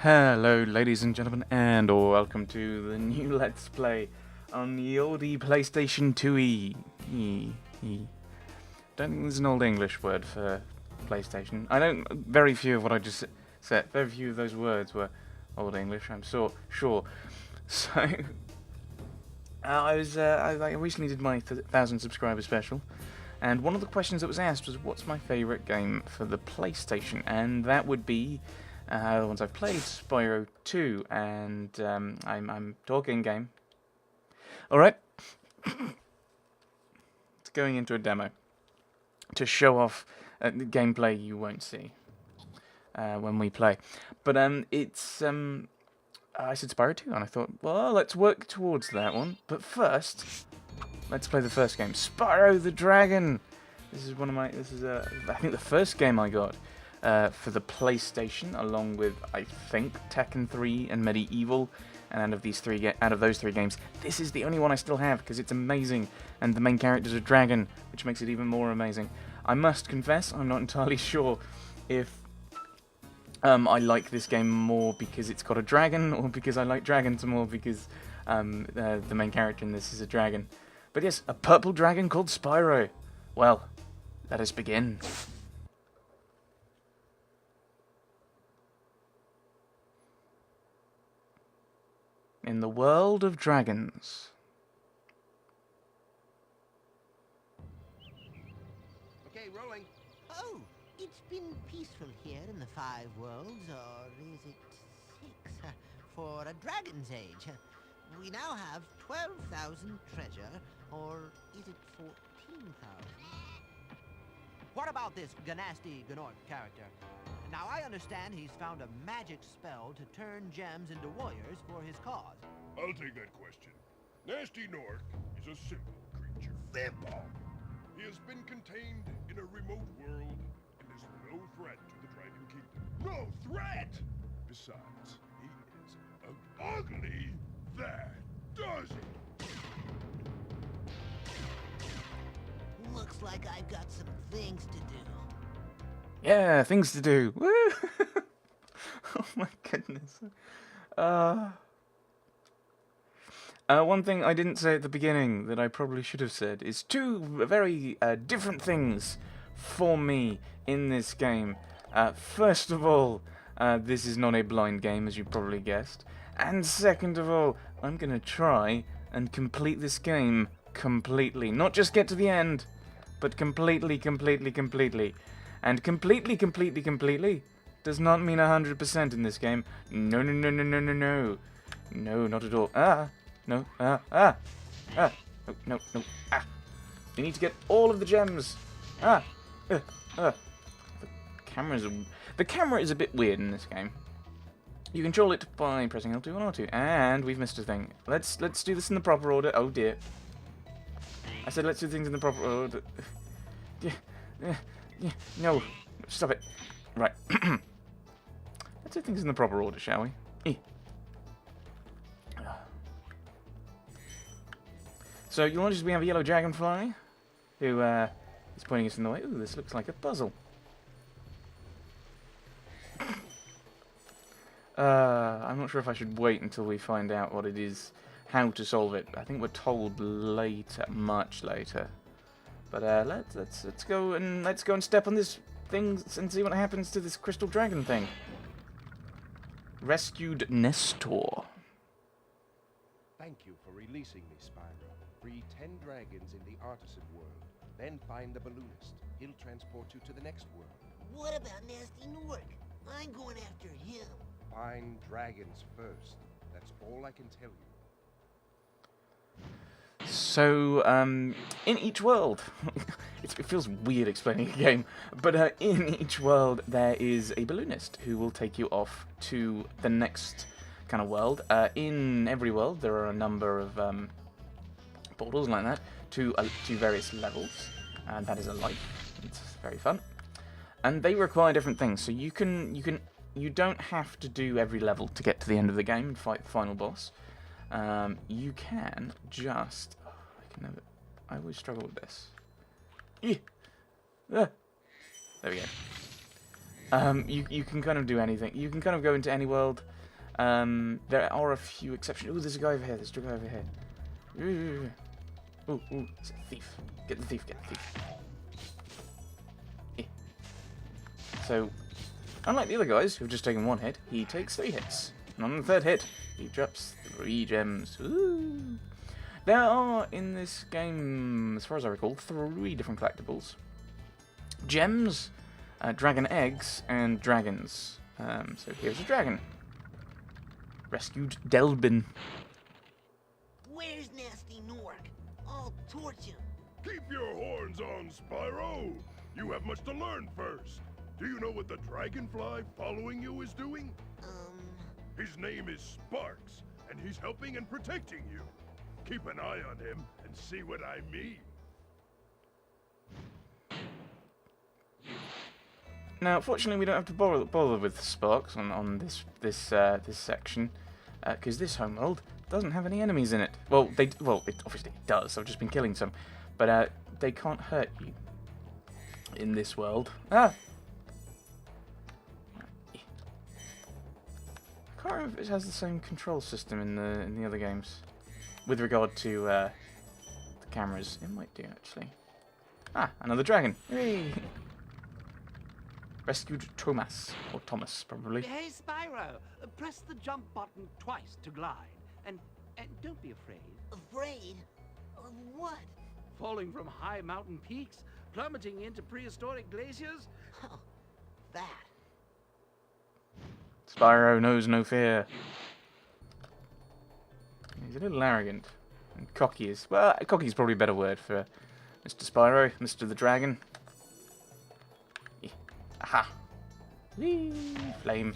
Hello ladies and gentlemen, and welcome to the new Let's Play on the oldie PlayStation 2e. Don't think there's an old English word for PlayStation. Very few of what I just said, very few of those words were old English, I'm sure. So, I recently did my 1,000 subscriber special, and one of the questions that was asked was, what's my favourite game for the PlayStation? And that would be the ones I've played, Spyro 2, and I'm talking game. Alright, it's going into a demo to show off the gameplay you won't see when we play. But I said Spyro 2, and I thought, well, let's work towards that one. But first, let's play the first game, Spyro the Dragon. This is I think the first game I got for the PlayStation, along with, I think, Tekken 3 and Medieval. And out of those three games, this is the only one I still have, because it's amazing, and the main character's a dragon, which makes it even more amazing. I must confess, I'm not entirely sure if I like this game more because it's got a dragon, or because I like dragons more because the main character in this is a dragon. But yes, a purple dragon called Spyro. Well, let us begin. In the world of dragons. Okay, rolling. Oh, it's been peaceful here in the Five Worlds, or is it 6? For a dragon's age. We now have 12,000 treasure, or is it 14,000? What about this Ganasty Gnorc character? Now, I understand he's found a magic spell to turn gems into warriors for his cause. I'll take that question. Nasty Nork is a simple creature. Simple? He has been contained in a remote world and is no threat to the Dragon Kingdom. No threat! Besides, he is ugly. That does it! Looks like I've got some things to do. Yeah, things to do. Woo! Oh my goodness. One thing I didn't say at the beginning that I probably should have said is two very different things for me in this game. First of all, this is not a blind game, as you probably guessed. And second of all, I'm going to try and complete this game completely. Not just get to the end, but completely. And completely does not mean 100% in this game. No. No, not at all. No, no. You need to get all of the gems. The camera is a bit weird in this game. You control it by pressing L2 and R2, and we've missed a thing. Let's do this in the proper order. Oh dear. I said let's do things in the proper order. No, stop it. Right. Let's do things in the proper order, shall we? So you'll notice we have a yellow dragonfly who is pointing us in the way. Ooh, this looks like a puzzle. I'm not sure if I should wait until we find out what it is, how to solve it. I think we're told later, much later. But let's go and step on this thing and see what happens to this crystal dragon thing. Rescued Nestor. Thank you for releasing me, Spyro. Free 10 dragons in the artisan world. Then find the balloonist. He'll transport you to the next world. What about Nasty Nork? I'm going after him. Find dragons first. That's all I can tell you. So, in each world, it feels weird explaining a game, but in each world there is a balloonist who will take you off to the next kind of world. In every world there are a number of portals like that to various levels, and that is a life. It's very fun, and they require different things. So you don't have to do every level to get to the end of the game and fight the final boss. You can just... I always struggle with this. There we go. You can kind of do anything. You can kind of go into any world There are a few exceptions. Ooh, there's a guy over here. There's a guy over here. Ooh, it's a thief. Get the thief, get the thief. So, unlike the other guys who've just taken 1 hit, he takes 3 hits. And on the 3rd hit, he drops 3 gems. Ooh. There are, in this game, as far as I recall, 3 different collectibles. Gems, dragon eggs, and dragons. So here's a dragon. Rescued Delbin. Where's Nasty Nork? I'll torch him. Keep your horns on, Spyro! You have much to learn first. Do you know what the dragonfly following you is doing? His name is Sparks, and he's helping and protecting you. Keep an eye on him and see what I mean. Now, fortunately, we don't have to bother with Sparks on this section, because this homeworld doesn't have any enemies in it. Well, it obviously does. I've just been killing some, but they can't hurt you in this world. I can't remember if it has the same control system in the other games with regard to the cameras. It might do actually. Another dragon. Hooray! Rescued Thomas, or Thomas probably. Hey, Spyro, press the jump button twice to glide, and don't be afraid. Afraid? Of what? Falling from high mountain peaks, plummeting into prehistoric glaciers. Oh, that. Spyro knows no fear. He's a little arrogant. And cocky is... Well, cocky is probably a better word for Mr. Spyro, Mr. the Dragon. Aha! Whee! Flame.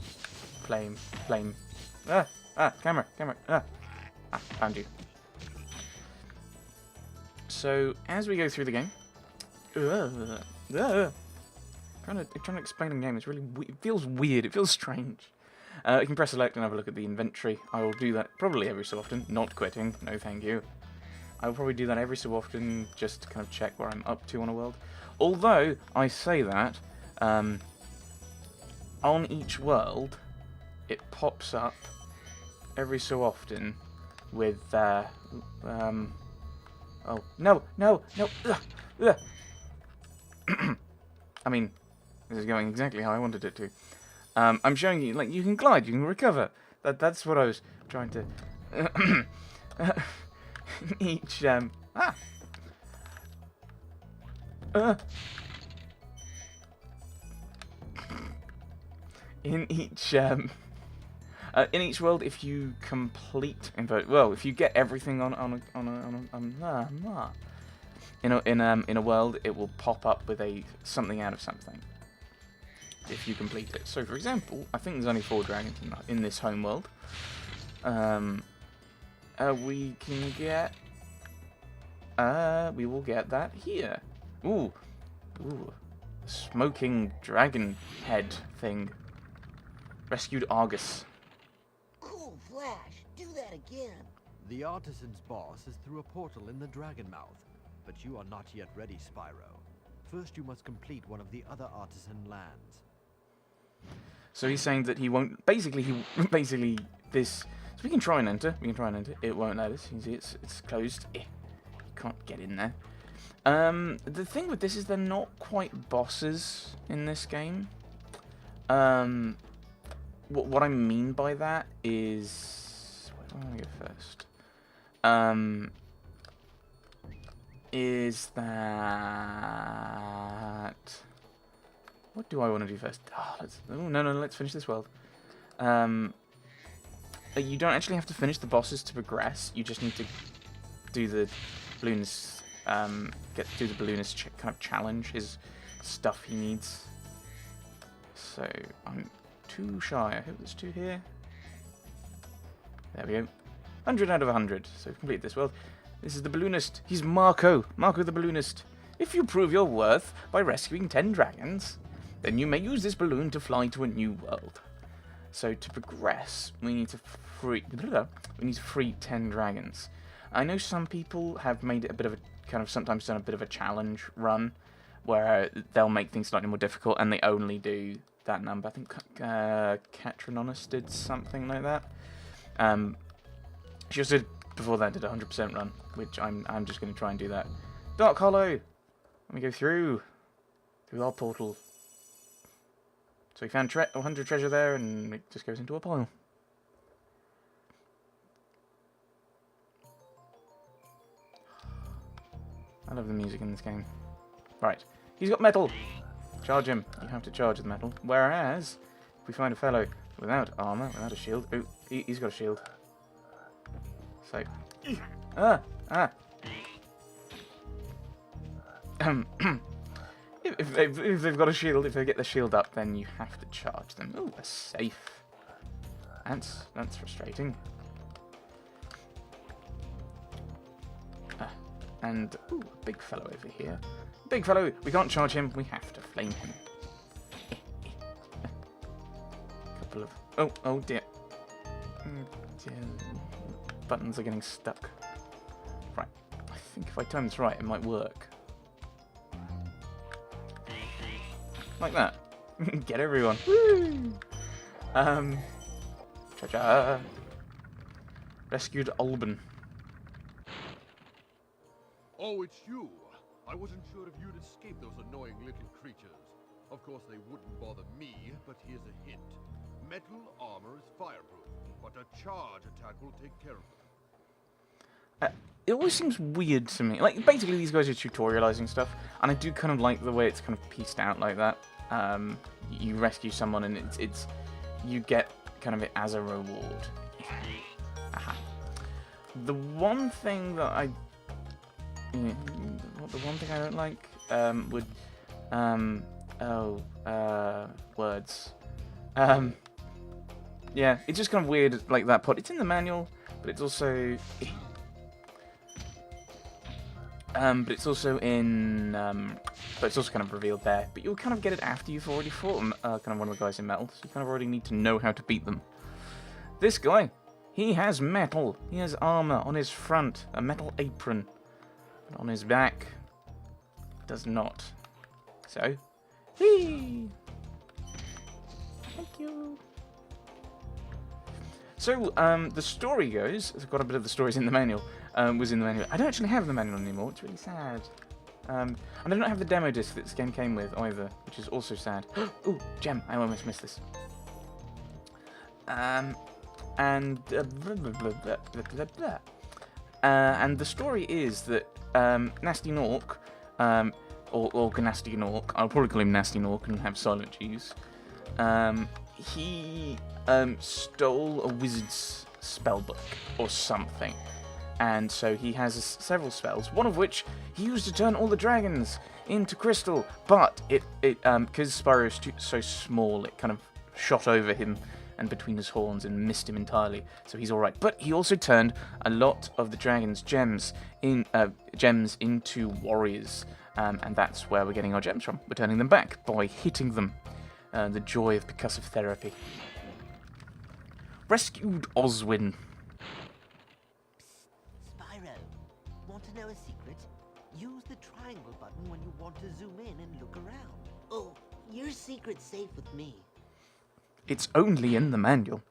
Flame. Flame. Camera. Found you. So, as we go through the game... Trying to explain the game, it's really it feels weird, it feels strange. You can press select and have a look at the inventory. I will do that probably every so often, not quitting, no thank you. I will probably do that every so often, just to kind of check where I'm up to on a world. Although, I say that, on each world, it pops up every so often with, oh, no! I mean, this is going exactly how I wanted it to. I'm showing you, like, you can glide, you can recover. That's what I was trying to... each, in each world, if you complete, if you get everything in a world, it will pop up with something out of something if you complete it. So, for example, I think there's only 4 dragons in this home world. We can get. We will get that here. Ooh, smoking dragon head thing. Rescued Argus. Cool Flash, do that again. The artisan's boss is through a portal in the Dragon Mouth, but you are not yet ready, Spyro. First, you must complete one of the other artisan lands. So he's saying that he won't. Basically, this. So we can try and enter. It won't let us. You can see it's closed. Can't get in there. The thing with this is they're not quite bosses in this game. What I mean by that is, where do I want to go first? Is that, what do I want to do first? Let's finish this world. You don't actually have to finish the bosses to progress. You just need to do the balloonist, do the balloonist kind of challenge. His stuff he needs. So I'm 2 shy. I hope there's 2 here. There we go. 100 out of 100. So we've completed this world. This is the balloonist. He's Marco the balloonist. If you prove your worth by rescuing 10 dragons, then you may use this balloon to fly to a new world. So to progress, we need to free 10 dragons. I know some people have made it a bit of a sometimes done a bit of a challenge run, where they'll make things slightly more difficult, and they only do that number. I think Catrononis did something like that. She also did, before that, did a 100% run, which I'm just going to try and do that. Dark Hollow! Let me go through our portal. So we found 100 treasure there, and it just goes into a pile. I love the music in this game. Right, he's got metal. Charge him. You have to charge the metal. Whereas, if we find a fellow without armor, without a shield, ooh, he's got a shield. So, if they've got a shield, if they get the shield up, then you have to charge them. Ooh, a safe. That's frustrating. And ooh, a big fellow over here. Big fellow, we can't charge him. We have to flame him. Couple of oh dear. Buttons are getting stuck. Right, I think if I time this right, it might work. Like that. Get everyone. Woo! Cha-cha. Rescued Alban. Oh, it's you. I wasn't sure if you'd escape those annoying little creatures. Of course, they wouldn't bother me, but here's a hint. Metal armor is fireproof, but a charge attack will take care of them. It always seems weird to me. Like, basically, these guys are tutorializing stuff, and I do kind of like the way it's kind of pieced out like that. You rescue someone, and it's you get kind of it as a reward. Aha. The one thing that the one thing I don't like words. Yeah, it's just kind of weird, like that part. It's in the manual, but it's also in but it's also kind of revealed there. But you'll kind of get it after you've already fought kind of one of the guys in metal, so you kind of already need to know how to beat them. This guy, he has metal. He has armor on his front, a metal apron. But on his back, does not. So, whee! Thank you. So, the story goes, I've got a bit of the stories in the manual, was in the manual. I don't actually have the manual anymore, it's really sad. And I don't have the demo disc that this game came with either, which is also sad. Ooh, gem, I almost missed this. And the story is that Nasty Nork, or Nasty Nork, I'll probably call him Nasty Nork and have silent G's, he stole a wizard's spellbook or something. And so he has several spells, one of which he used to turn all the dragons into crystal, but because Spyro is so small, it kind of shot over him and between his horns and missed him entirely, so he's alright. But he also turned a lot of the dragon's gems into warriors, and that's where we're getting our gems from. We're turning them back by hitting them. The joy of percussive therapy. Rescued Oswin. Spyro, want to know a secret? Use the triangle button when you want to zoom in and look around. Oh, your secret's safe with me. It's only in the manual.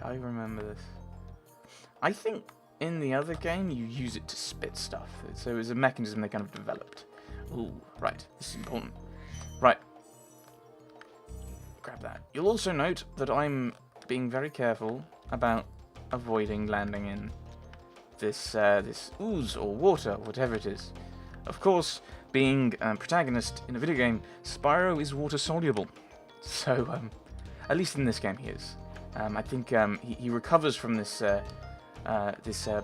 I remember this. I think in the other game you use it to spit stuff. So it was a mechanism they kind of developed. Ooh, right. This is important. Right. Grab that. You'll also note that I'm being very careful about avoiding landing in this ooze or water, whatever it is. Of course, being a protagonist in a video game, Spyro is water soluble. So, at least in this game he is. I think he recovers from this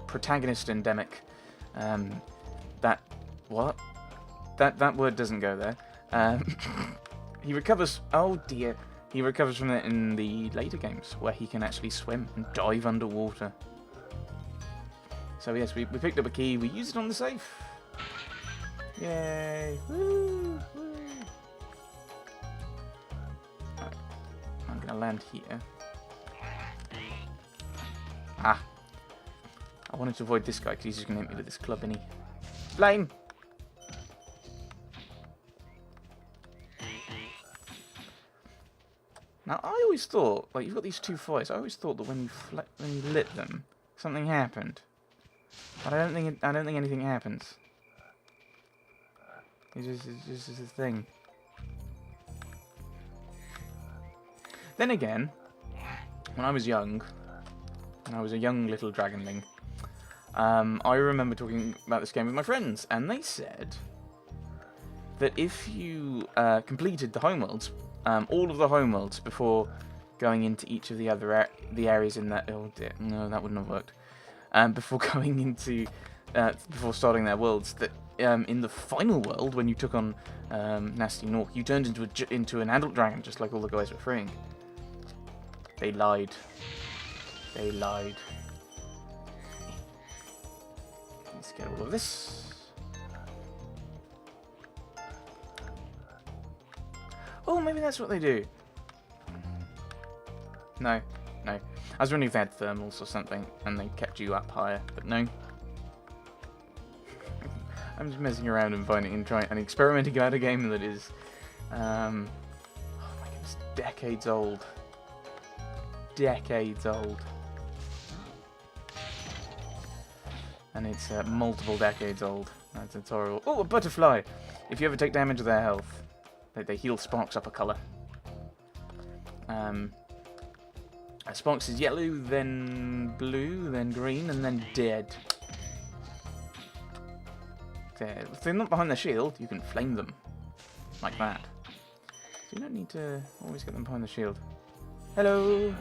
protagonist endemic. That word doesn't go there. He recovers. Oh dear. He recovers from it in the later games, where he can actually swim and dive underwater. So yes, we picked up a key. We used it on the safe. Yay! Woo! Woo! Right. I'm gonna land here. Ah! I wanted to avoid this guy because he's just gonna hit me with this club, innit? Flame! Now, I always thought, like, you've got these two fires. I always thought that when you lit them, something happened. But I don't think anything happens. It's just a thing. Then again, when I was young, when I was a young little dragonling, I remember talking about this game with my friends, and they said that if you completed the homeworlds, all of the homeworlds before going into each of the other areas in that, oh dear, no, that wouldn't have worked. Before going into, before starting their worlds, that in the final world, when you took on Nasty Nork, you turned into an adult dragon, just like all the guys were freeing. They lied. They lied. Let's get all of this. Oh, maybe that's what they do. No. I was wondering if they had thermals or something, and they kept you up higher, but no. I'm just messing around and finding and trying and experimenting about a game that is, oh my goodness, decades old. Decades old. And it's multiple decades old. That's horrible. Oh, a butterfly! If you ever take damage to their health, they heal Sparks up a colour. Sparks is yellow, then blue, then green, and then dead. If they're not behind the shield, you can flame them. Like that. So you don't need to always get them behind the shield. Hello!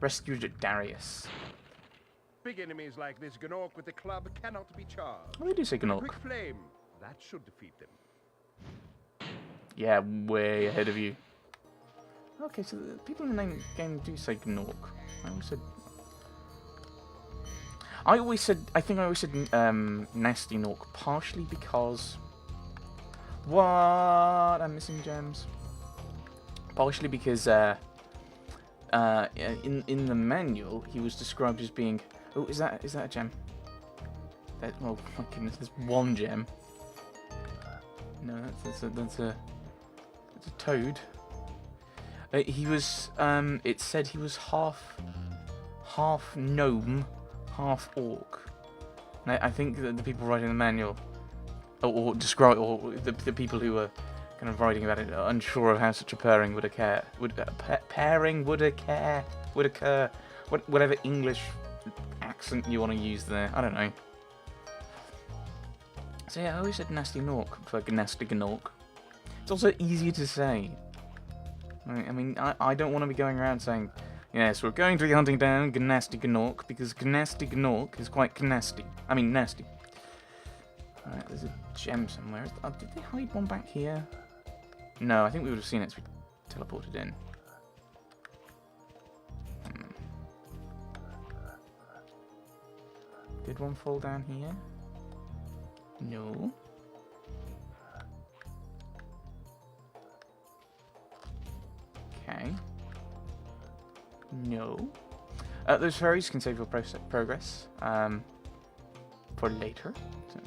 Rescued Darius. Big enemies like this Gnorc with the club cannot be charged. Oh, they do say Quick Gnorc. flame. That should defeat them. Yeah, way ahead of you. Okay, so the people in the game do say Gnorc. I think I always said Nasty Nork, partially because... What? I'm missing gems. Partially because in the manual, he was described as being... Oh, is that a gem? Oh my goodness, there's one gem. No, that's a toad. He was, it said he was half gnome, half orc. And I think that the people writing the manual, or the people who were kind of writing about it, are unsure of how such a pairing would occur. Whatever English accent you want to use there. I don't know. So yeah, I always said Nasty Nork for Nasty Gnorc. It's also easier to say. I mean, I don't want to be going around saying, yes, we're going to be hunting down Gnasty Gnorc, because Gnasty Gnorc is quite nasty. I mean, nasty. Alright, there's a gem somewhere. Did they hide one back here? No, I think we would have seen it as we teleported in. Did one fall down here? No. Okay. No. Those fairies can save your progress for later. So